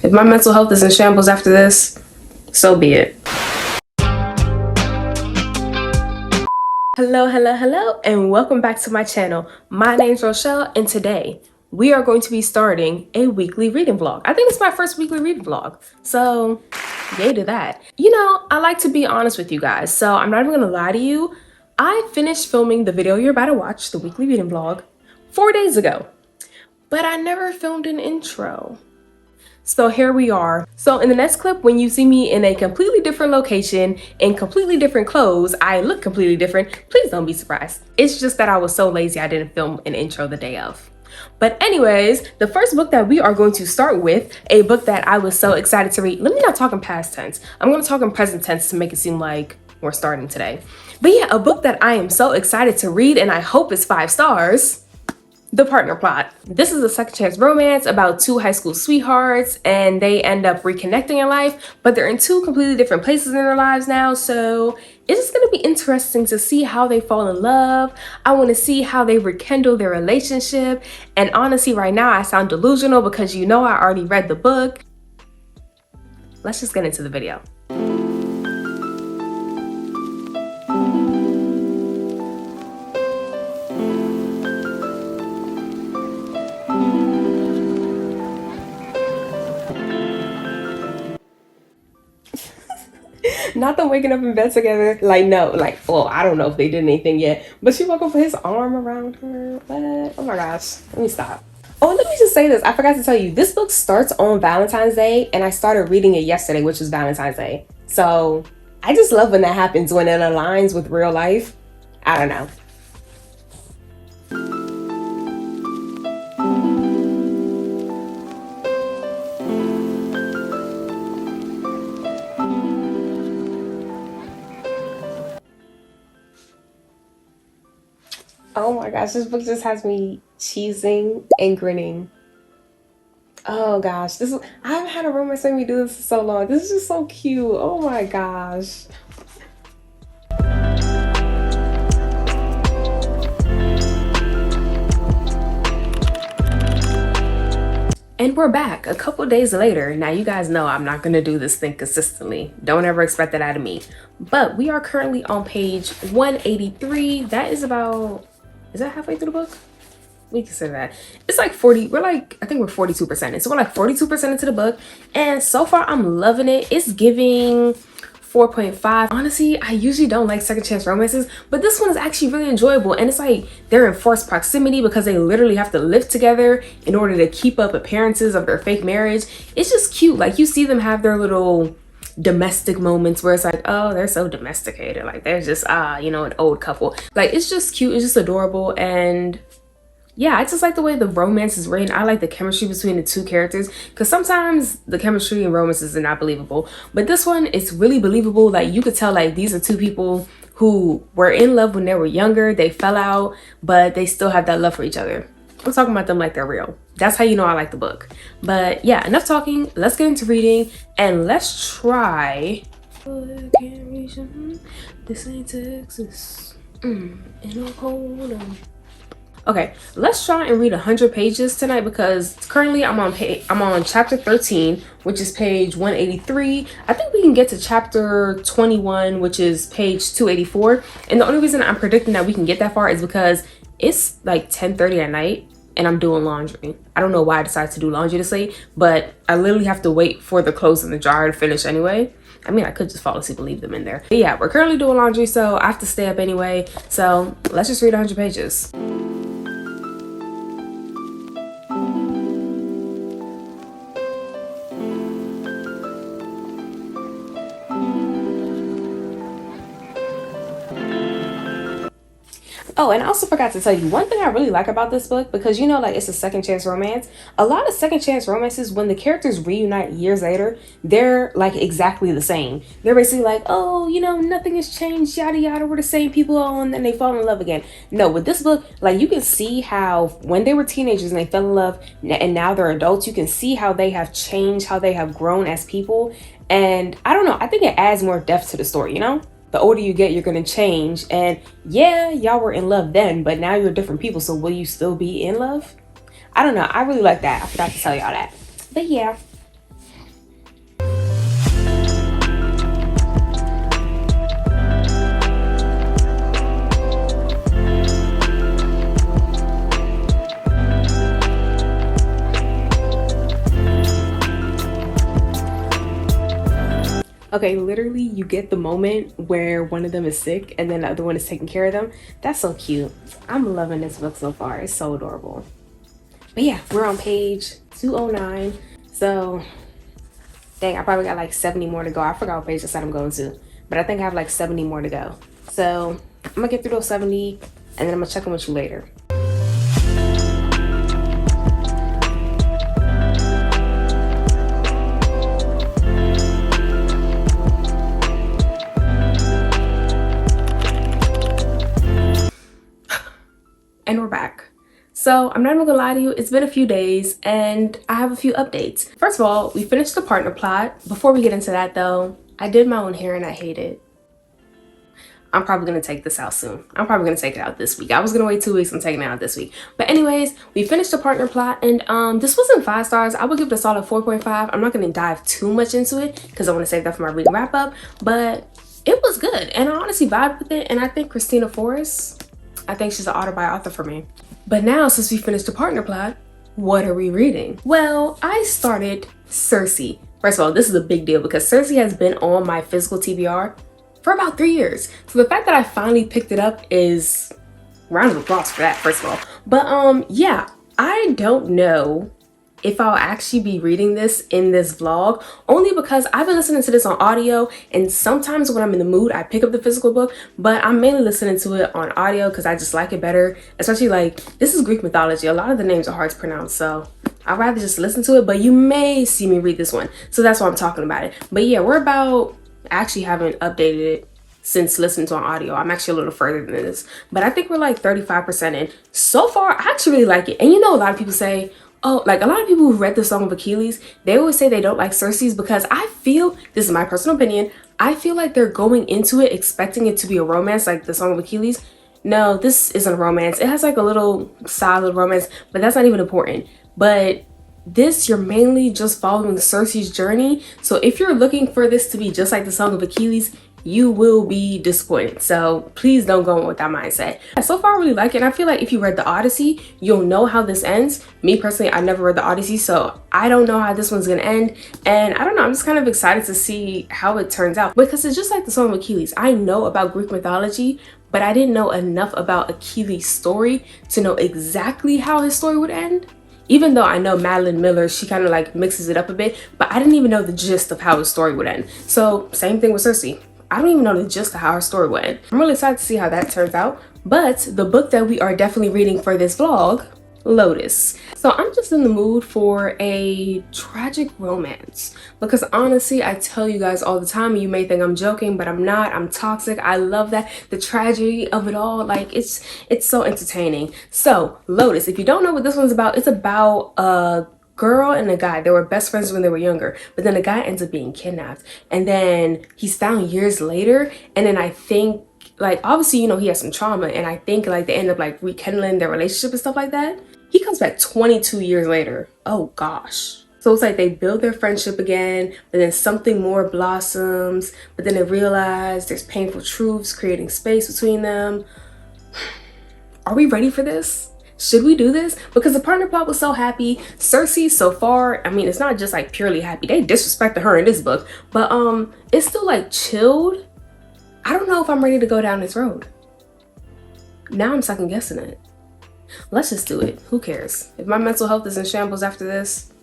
If my mental health is in shambles after this, so be it. Hello, and welcome back to my channel. My name's Rochelle, and today we are going to be starting a weekly reading vlog. I think it's my first weekly reading vlog, so yay to that. You know, I like to be honest with you guys, so I'm not even gonna lie to you. I finished filming the video you're about to watch, the weekly reading vlog, 4 days ago, but I never filmed an intro. So here we are. So in the next clip, when you see me in a completely different location, in completely different clothes, I look completely different, please don't be surprised. It's just that I was so lazy I didn't film an intro the day of. But anyways, the first book that we are going to start with, a book that I was so excited to read. Let me not talk in past tense. I'm going to talk in present tense to make it seem like we're starting today. But yeah, a book that I am so excited to read and I hope is 5 stars. The Partner Plot. This is a second chance romance about 2 high school sweethearts and they end up reconnecting in life, but they're in 2 completely different places in their lives now. So it's just gonna be interesting to see how they fall in love. I wanna see how they rekindle their relationship. And honestly, right now I sound delusional because you know I already read the book. Let's just get into the video. Not them waking up in bed together. Like, no, like, well, I don't know if they did anything yet, but she woke up with his arm around her. What? Oh my gosh. Let me stop. Oh, let me just say this. I forgot to tell you, this book starts on Valentine's Day, and I started reading it yesterday, which was Valentine's Day. So I just love when that happens, when it aligns with real life. I don't know. Oh my gosh, this book just has me cheesing and grinning. Oh gosh, I haven't had a romance make me do this for so long. This is just so cute. Oh my gosh. And we're back a couple days later. Now you guys know I'm not gonna do this thing consistently. Don't ever expect that out of me. But we are currently on page 183. That is about, is that halfway through the book? We consider that. It's like 40, I think we're 42% in. So we're like 42% into the book. And so far I'm loving it. It's giving 4.5. Honestly, I usually don't like second chance romances, but this one is actually really enjoyable. And it's like they're in forced proximity because they literally have to live together in order to keep up appearances of their fake marriage. It's just cute. Like you see them have their little domestic moments where it's like, oh, they're so domesticated. Like they're just, you know, an old couple. Like it's just cute. It's just adorable. And yeah, I just like the way the romance is written. I like the chemistry between the 2 characters because sometimes the chemistry in romances are not believable. But this one, it's really believable. Like you could tell like these are 2 people who were in love when they were younger. They fell out, but they still have that love for each other. I'm talking about them like they're real. That's how you know I like the book. But yeah, enough talking. Let's get into reading and let's try. This ain't Texas. Hold on. Okay, let's try and read 100 pages tonight because currently I'm on chapter 13, which is page 183. I think we can get to chapter 21, which is page 284. And the only reason I'm predicting that we can get that far is because it's like 10:30 at night and I'm doing laundry. I don't know why I decided to do laundry this late, but I literally have to wait for the clothes in the dryer to finish anyway. I mean, I could just fall asleep and leave them in there. But yeah, we're currently doing laundry, so I have to stay up anyway. So let's just read 100 pages. Oh, and I also forgot to tell you one thing I really like about this book, because you know, like it's a second chance romance. A lot of second chance romances, when the characters reunite years later, they're like exactly the same. They're basically like, oh, you know, nothing has changed, yada yada, we're the same people, and then they fall in love again. No, with this book, like you can see how when they were teenagers and they fell in love and now they're adults, you can see how they have changed, how they have grown as people. And I don't know, I think it adds more depth to the story, you know? The older you get, you're gonna change. And yeah, y'all were in love then, but now you're different people, so will you still be in love? I don't know, I really like that. I forgot to tell y'all that. But yeah. Okay, literally you get the moment where one of them is sick and then the other one is taking care of them. That's so cute. I'm loving this book so far. It's so adorable. But yeah, we're on page 209. So dang, I probably got like 70 more to go. I forgot what page I said I'm going to, but I think I have like 70 more to go. So I'm gonna get through those 70 and then I'm gonna check in with you later. And we're back. So I'm not even gonna lie to you, it's been a few days and I have a few updates. First of all, we finished the partner plot. Before we get into that though, I did my own hair and I hate it. I'm probably gonna take this out soon. I'm probably gonna take it out this week. I was gonna wait 2 weeks, I'm taking it out this week. But anyways, we finished the partner plot and this wasn't 5 stars. I would give it a solid 4.5. I'm not gonna dive too much into it because I wanna save that for my reading wrap up, but it was good and I honestly vibed with it. And I think Christina Forrest, I think she's an author by author for me. But now, since we finished the partner plot, what are we reading? Well, I started Circe. First of all, this is a big deal because Circe has been on my physical TBR for about 3 years. So the fact that I finally picked it up is round of applause for that, first of all. But yeah, I don't know if I'll actually be reading this in this vlog, only because I've been listening to this on audio and sometimes when I'm in the mood I pick up the physical book, but I'm mainly listening to it on audio because I just like it better. Especially like, this is Greek mythology, a lot of the names are hard to pronounce, so I'd rather just listen to it, but you may see me read this one, so that's why I'm talking about it. But yeah, we're about, actually haven't updated it since listening to on audio. I'm actually a little further than this, but I think we're like 35% in. So far, I actually really like it. And you know, a lot of people say, oh, like a lot of people who read the Song of Achilles, they always say they don't like Circe's because I feel, this is my personal opinion, I feel like they're going into it expecting it to be a romance like the Song of Achilles. No, this isn't a romance. It has like a little solid romance, but that's not even important. But this, you're mainly just following Circe's journey. So if you're looking for this to be just like the Song of Achilles, you will be disappointed. So please don't go in with that mindset. So far I really like it. And I feel like if you read the Odyssey, you'll know how this ends. Me personally, I never read the Odyssey, so I don't know how this one's gonna end. And I don't know, I'm just kind of excited to see how it turns out because it's just like the Song of Achilles. I know about Greek mythology, but I didn't know enough about Achilles' story to know exactly how his story would end. Even though I know Madeline Miller, she kind of like mixes it up a bit, but I didn't even know the gist of how his story would end. So same thing with Circe. I don't even know the gist of how her story went. I'm really excited to see how that turns out. But the book that we are definitely reading for this vlog, Lotus. So I'm just in the mood for a tragic romance because honestly, I tell you guys all the time, and you may think I'm joking, but I'm not. I'm toxic. I love that, the tragedy of it all. Like it's so entertaining. So Lotus, if you don't know what this one's about, it's about a girl and a guy. They were best friends when they were younger, but then the guy ends up being kidnapped and then he's found years later. And then I think like, obviously, you know, he has some trauma and I think like they end up like rekindling their relationship and stuff like that. He comes back 22 years later. Oh gosh. So it's like they build their friendship again, but then something more blossoms, but then they realize there's painful truths creating space between them. Are we ready for this? Should we do this? Because the partner plot was so happy. Circe so far, I mean, it's not just like purely happy. They disrespected her in this book, but it's still like chilled. I don't know if I'm ready to go down this road. Now I'm second guessing it. Let's just do it. Who cares? If my mental health is in shambles after this,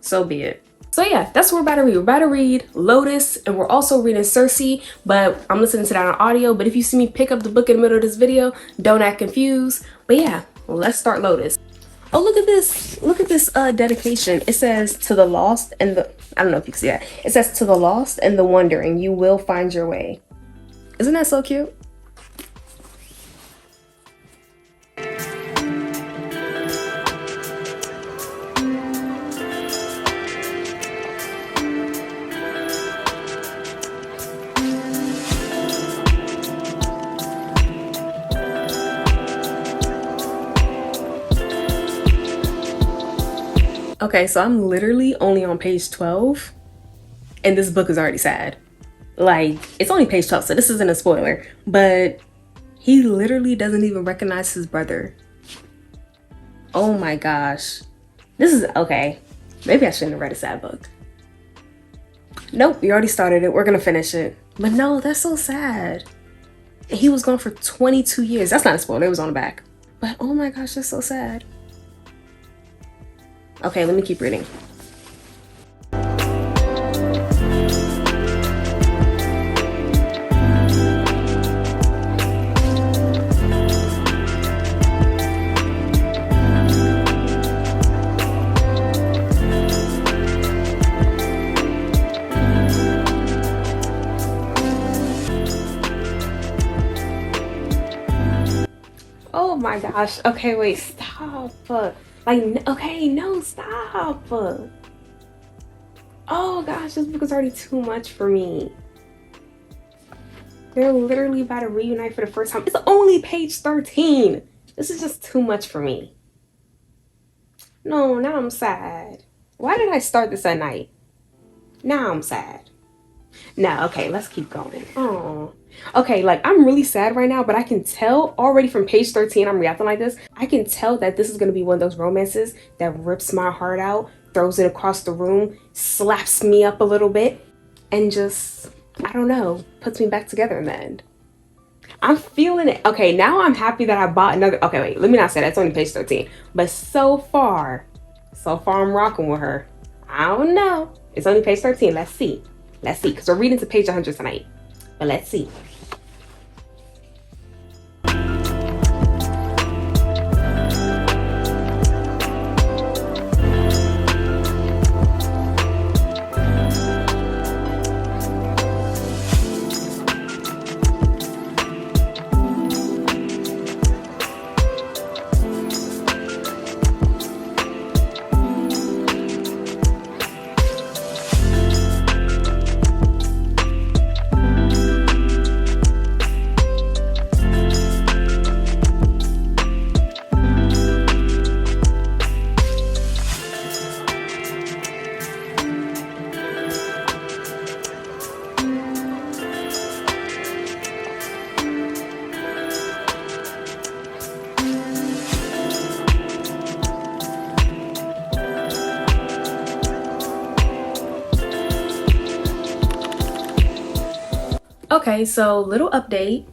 so be it. So yeah, that's what we're about to read. We're about to read Lotus, and we're also reading Circe, but I'm listening to that on audio. But if you see me pick up the book in the middle of this video, don't act confused. But yeah, let's start Lotus. Oh, look at this. Look at this dedication. It says, to the lost and the, I don't know if you can see that. It says, to the lost and the wandering, you will find your way. Isn't that so cute? Okay, so I'm literally only on page 12 and this book is already sad. Like, it's only page 12, so this isn't a spoiler, but he literally doesn't even recognize his brother. Oh my gosh. This is, okay, maybe I shouldn't have read a sad book. Nope, we already started it. We're gonna finish it. But no, that's so sad. And he was gone for 22 years. That's not a spoiler, it was on the back. But oh my gosh, that's so sad. Okay, let me keep reading. Oh my gosh. Okay, wait, stop. Like, okay, no, stop. Oh gosh, this book is already too much for me. They're literally about to reunite for the first time. It's only page 13. This is just too much for me. No, now I'm sad. Why did I start this at night? Now I'm sad. No, okay, let's keep going. Oh. Okay, like I'm really sad right now, but I can tell already from page 13, I'm reacting like this. I can tell that this is gonna be one of those romances that rips my heart out, throws it across the room, slaps me up a little bit, and just, I don't know, puts me back together in the end. I'm feeling it. Okay, now I'm happy that I bought another. Okay, wait, let me not say that's only page 13. But so far I'm rocking with her. I don't know. It's only page 13. Let's see. Let's see, because we're reading to page 100 tonight. But let's see. Okay, so little update.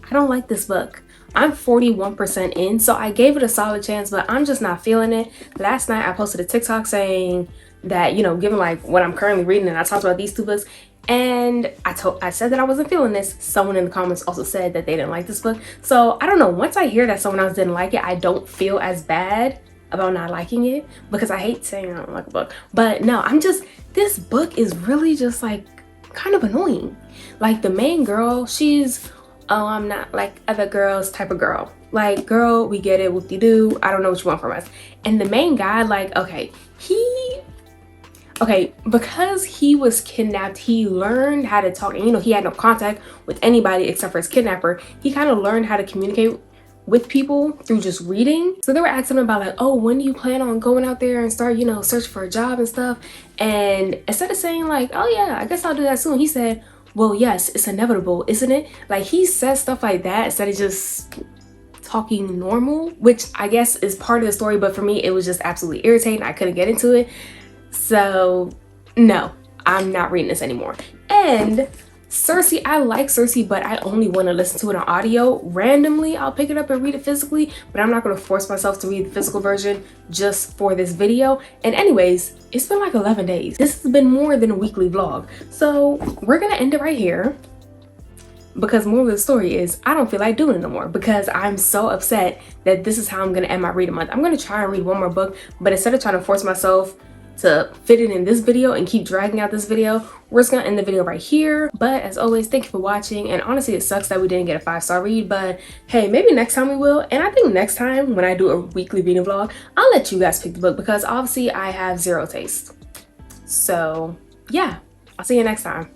I don't like this book. I'm 41% in, so I gave it a solid chance, but I'm just not feeling it. Last night I posted a TikTok saying that, you know, given like what I'm currently reading, and I talked about these two books, and I said that I wasn't feeling this. Someone in the comments also said that they didn't like this book. So I don't know, once I hear that someone else didn't like it, I don't feel as bad about not liking it, because I hate saying I don't like a book. But no, this book is really just like kind of annoying. Like the main girl, she's, oh, I'm not like other girls type of girl. Like, girl, we get it, whoop-de-doo, I don't know what you want from us. And the main guy, like, okay, because he was kidnapped, he learned how to talk, and you know, he had no contact with anybody except for his kidnapper. He kind of learned how to communicate with people through just reading. So they were asking him about like, oh, when do you plan on going out there and start, you know, search for a job and stuff? And instead of saying like, oh yeah, I guess I'll do that soon, he said, well, yes, it's inevitable, isn't it? Like, he said stuff like that instead of just talking normal, which I guess is part of the story, but for me it was just absolutely irritating. I couldn't get into it. So no, I'm not reading this anymore. And Cersei, I like Cersei, but I only want to listen to it on audio. Randomly, I'll pick it up and read it physically, but I'm not going to force myself to read the physical version just for this video. And anyways, it's been like 11 days. This has been more than a weekly vlog. So we're going to end it right here, because more of the story is I don't feel like doing it no more, because I'm so upset that this is how I'm going to end my reading month. I'm going to try and read one more book, but instead of trying to force myself to fit it in this video and keep dragging out this video, we're just gonna end the video right here. But as always, thank you for watching, and honestly it sucks that we didn't get a 5-star read, but hey, maybe next time we will. And I think next time when I do a weekly reading vlog, I'll let you guys pick the book, because obviously I have zero taste. So yeah, I'll see you next time.